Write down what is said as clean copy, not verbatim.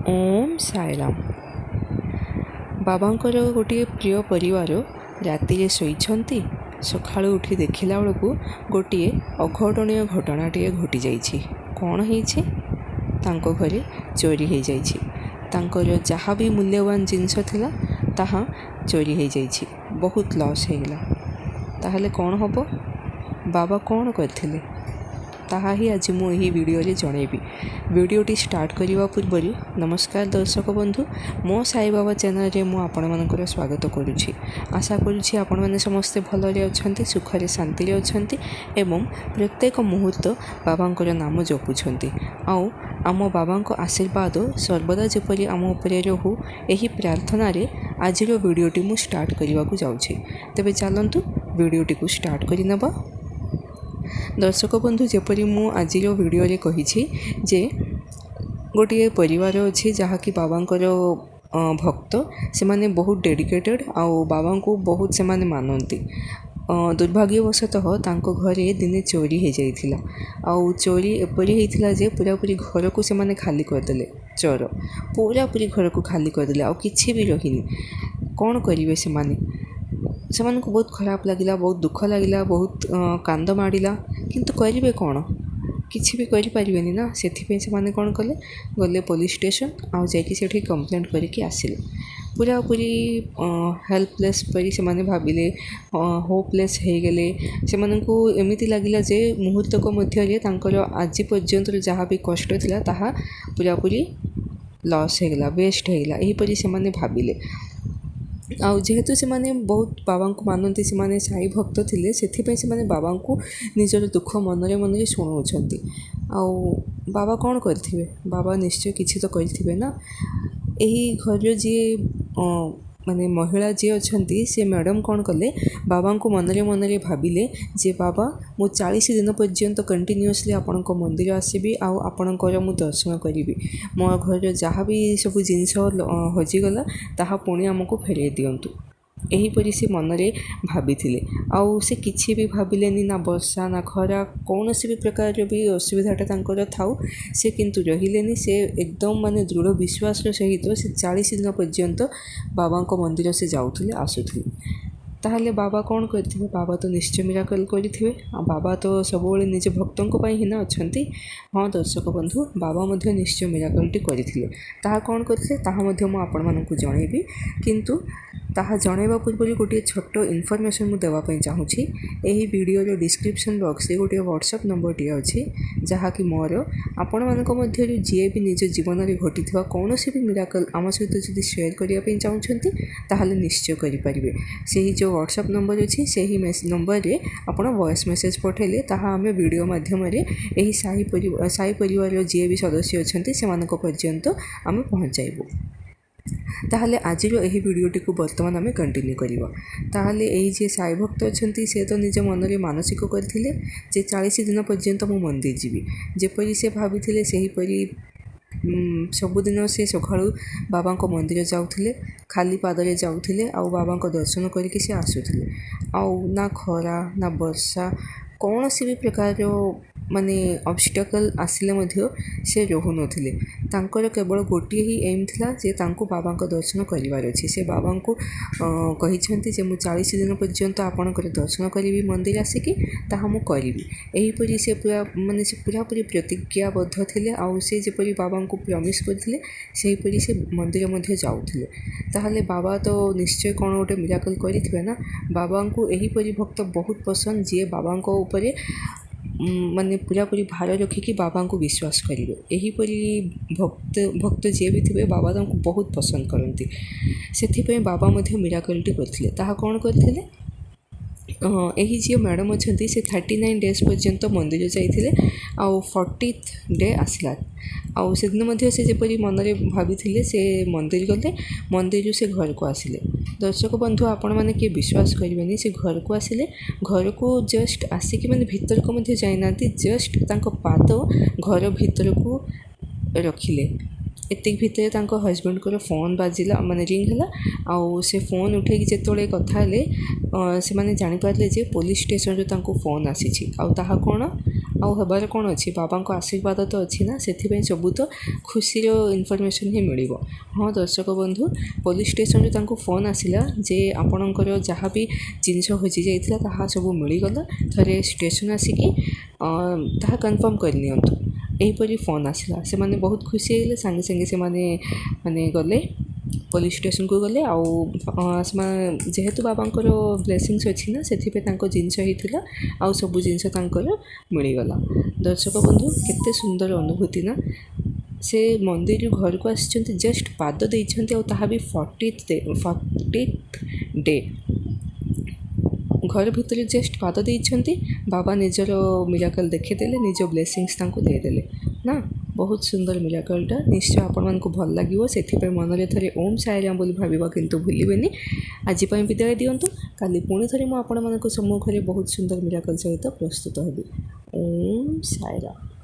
ओम साईराम। बाबांकर गोटे प्रिय परिवार राति शोइछंती सकाळु उठी देखिला बेलू गोटे अघटणीय घटनाटे घटी जाइछि। कौन होइछि? तांको घरे चोरी हो जाइछि। तांकर जहाँ भी मूल्यवान जिनस थिला ताहा चोरी हो जाइछि। बहुत लॉस हो गला। ताहले कौन हबो? बाबा कौन करथिले ताहा ही आज मु एही वीडियो रे जणेबी। वीडियोटी स्टार्ट करने पूर्व नमस्कार दर्शक बंधु, मो साई बाबा चैनल रे मु आपण मानकर स्वागत करुछि। आशा करुछि आपण माने समस्ते भलरे अछंती, सुखरे शांति रे अछंती एवं प्रत्येक मुहूर्त बाबांकर नाम जपुछंती। आउ आम बाबांको आशीर्वाद सर्वदा जेपरि आम उपरे रहू एही प्रार्थना रे आजिर वीडियोटी मु स्टार्ट करने को जाउछि। तेबे चलंतु वीडियोटी को स्टार्ट करि नबा। दर्शक बंधु, जेपरी मु आजिर वीडियो रे कहिछि जे गोटे परिवार अच्छी जहाँकि बाबांकर भक्त से माने बहुत डेडिकेटेड आउ बाबा को बहुत से माने मानती। दुर्भाग्यवशतः तांको घरे दिने चोरी हो जाइथिला। आउ चोरी एपरी होइथिला जे पूरापूरी घर को से माने खाली करदेले। चोर पूरापूरी घर को खाली करदेले, आउ किछि भी रहिनी। कौन करिवे से माने? सेमान को बहुत खराब लगिला, बहुत दुख लगिला, बहुत कांद माड़िला, किंतु करिवे कौन? किछि भी करि परिबेनी ना। सेथिपे से माने कौन कले, गले पुलिस स्टेशन आउ जाइकि सेठी कंप्लेंट करिकि आसिले। पूरापूरी हेल्पलेस परी से माने भाबिले, होपलेस हो गले। से माने को एमिति लागिला जे मुहूर्तक मध्य रे तांकर आज पर्यंत जहाँ भी कष्ट थिला ताहा पूरापूरी लॉस हो गला, वेस्ट हो गला। एही परी से माने भाबिले। आउ जेहेतु से माने बहुत बाबा को मानती, से माने साई भक्त थिले, सेथिपे से माने बाबा को निजर दुख मनरे मनरे शुणाउछंती। आउ बाबा कौन करथिबे? बाबा निश्चय किछि तो करथिबे ना। एही घर जी माने महिला जी अछंती से मैडम कौन कले, बाबा को मनरे मनरे भाबिले जे बाबा मु 40 दिन पर्यंत कंटिन्यूअसली आपणको मंदिर आसीबी, आउ आपणकर मु दर्शन करिबी। मो घर जहाँ भी सब जिनस हजिगला ताहा पुणी आमको फेरे दियंतु। एहीपरि से मनरे भाबिथिले। आउ से किछि भी भाबिलेनी, ना वर्षा ना खरा कौनसी भी प्रकार भी असुविधाटा तांकर थाउ, से किंतु रहिलेनी। से एकदम माने दृढ़ विश्वास सहित से 40 दिन पर्यंत बाबा को मंदिर से जाउथिले आसुथिले। ताहले बाबा कौन करथिबे? बाबा तो निश्चय मिराकल करिथिबे। बाबा तो सबोले निज भक्तों ही ना अछंती। हाँ दर्शक बंधु, बाबा मध्य निश्चय मिराकलटी करिथिले। ताहा कौन करथिले ताहा मध्य मु आपण मानकु जणेबी, किंतु ताहा जणेबा पूर्व गोटे छोट इनफॉरमेशन मु देवा पई चाहूछि। एही वीडियो रो डिस्क्रिप्शन बॉक्स रे गोटे व्हाट्सएप नंबर टी अछि, जहाँ कि मोर आपण मानक मध्य जे भी निज जीवन में घटिथिबा कौनसी भी मिराकल आम सहित जदि शेयर करिया पई चाहूछंती ताहले निश्चय करि परिबे। सेही जो व्हाट्सएप नंबर अछि सेही नंबर रे आपण वॉइस मेसेज पठेले ताहा आमे वीडियो माध्यम रे एही साई परिवार जे भी सदस्य अछंती सेमानक पर्यंत आमे पहुंचाइबो। ताहले आजिर एही वीडियोटी को वर्तमान आमे कंटिन्यू करिबा। ताहले एही जे साई भक्त अछंती से तो निज मन रे मानसिक करथिले जे 40 दिन पर्यंत मु मंदिर जीवी। जेपरि से भाबिथिले सेही परि सबुदिन से सकाळु बाबा को मंदिर जाउथिले, खाली पादरे जाउथिले, आउ बाबा को दर्शन करिकि से आसुथिले। आउ ना खरा ना वर्षा कौनसी भी प्रकार माने ऑब्स्टेकल आसिले मध्य से रहु नथिले। तांकर केवल गोटे ही एम थिला जे तांको बाबा को दर्शन करिवार अछि। से बाबा को कहिछंती जे मु 40 दिन पर्यंत आपणकर दर्शन करिवि मंदिर आसिकी, ताहा मु करिवि। एही परि से पूरापूरी प्रतिज्ञाबद्ध थिले। आउ से जेपरि बाबा को प्रॉमिस करथिले सेही परि से मंदिर मध्य जाउथिले। ताहले बाबा तो निश्चय कौन गोटे मिराकल करिथिबे ना। बाबा को एही परि भक्त बहुत पसंद, जे बाबा को ऊपर माने पूरापूरी भार रखिकी बाबा को विश्वास करेंगे। यहीपरी भक्त जे भी थे बाबा तांको बहुत पसंद करती। से बाबा मध्य मिराकलटी करथिले। ताहा कौन करथिले? यही जी मैडम अच्छा से 39 डेज पर्यंत मंदिर जाइए, आउ 40th डे आसला। आउ से दिन मध्य से जेपरी मनरे भाभी से मंदिर गले, मंदिर से घर को आसिले। दर्शक बंधु, आपण मैंने किए विश्वास करेंगे, से घर को आसिले। घर को जस्ट आसिक मैंने भीतर को मध्य जाइना, जस्ट तांको पाद घर भीतर को रखिले। एतिक भितर तांको हजबैंड को फोन बाजिला, माने रिंग है। आउ से फोन उठे जिते कथा से माने जानी पारले जे पुलिस स्टेशन रो तांको फोन आसी। आउ ताहा कोन ଆଉ ହେବାର କ'ଣ ଅଛି, ବାବାଙ୍କ ଆଶୀର୍ବାଦ ତ ଅଛି ନା, ସେଥିପାଇଁ ସବୁ ତ ଖୁସିର ଇନଫର୍ମେସନ୍ ହିଁ ମିଳିବ। ହଁ ଦର୍ଶକ ବନ୍ଧୁ, ପୋଲିସ୍ ଷ୍ଟେସନରୁ ତାଙ୍କୁ ଫୋନ୍ ଆସିଲା ଯେ ଆପଣଙ୍କର ଯାହା ବି ଜିନିଷ ହଜିଯାଇଥିଲା ତାହା ସବୁ ମିଳିଗଲା, ଥରେ ଷ୍ଟେସନ୍ ଆସିକି ତାହା କନଫର୍ମ କରିନିଅନ୍ତୁ। ଏହିପରି ଫୋନ୍ ଆସିଲା। ସେମାନେ ବହୁତ ଖୁସି ହେଇଗଲେ। ସାଙ୍ଗେ ସାଙ୍ଗେ ସେମାନେ ଗଲେ ପୋଲିସ୍ ଷ୍ଟେସନକୁ ଗଲେ। ଆଉ ସେମାନେ ଯେହେତୁ ବାବାଙ୍କର ବ୍ଲେସିଂସ୍ ଅଛି ନା, ସେଥିପାଇଁ ତାଙ୍କ ଜିନିଷ ହେଇଥିଲା ଆଉ ସବୁ ଜିନିଷ ତାଙ୍କର ମିଳିଗଲା। ଦର୍ଶକ ବନ୍ଧୁ, କେତେ ସୁନ୍ଦର ଅନୁଭୂତି ନା। ସେ ମନ୍ଦିରରୁ ଘରକୁ ଆସିଛନ୍ତି, ଜଷ୍ଟ ପାଦ ଦେଇଛନ୍ତି, ଆଉ ତାହା ବି 40th ଡେ। ଘର ଭିତରେ ଜଷ୍ଟ ପାଦ ଦେଇଛନ୍ତି, ବାବା ନିଜର ମିରାକଲ୍ ଦେଖିଦେଲେ, ନିଜ ବ୍ଲେସିଂସ୍ ତାଙ୍କୁ ଦେଇଦେଲେ ନା। ବହୁତ ସୁନ୍ଦର ମିରାକଲ୍ଟା। ନିଶ୍ଚୟ ଆପଣମାନଙ୍କୁ ଭଲ ଲାଗିବ। ସେଥିପାଇଁ ମନରେ ଥରେ ଓମ୍ ସାଇରାମ୍ ବୋଲି ଭାବିବା କିନ୍ତୁ ଭୁଲିବେନି। ଆଜି ପାଇଁ ବିଦାୟ ଦିଅନ୍ତୁ। କାଲି ପୁଣି ଥରେ ମୁଁ ଆପଣମାନଙ୍କ ସମ୍ମୁଖରେ ବହୁତ ସୁନ୍ଦର ମିରାକଲ୍ ସହିତ ପ୍ରସ୍ତୁତ ହେବି। ଓମ୍ ସାଇରାମ୍।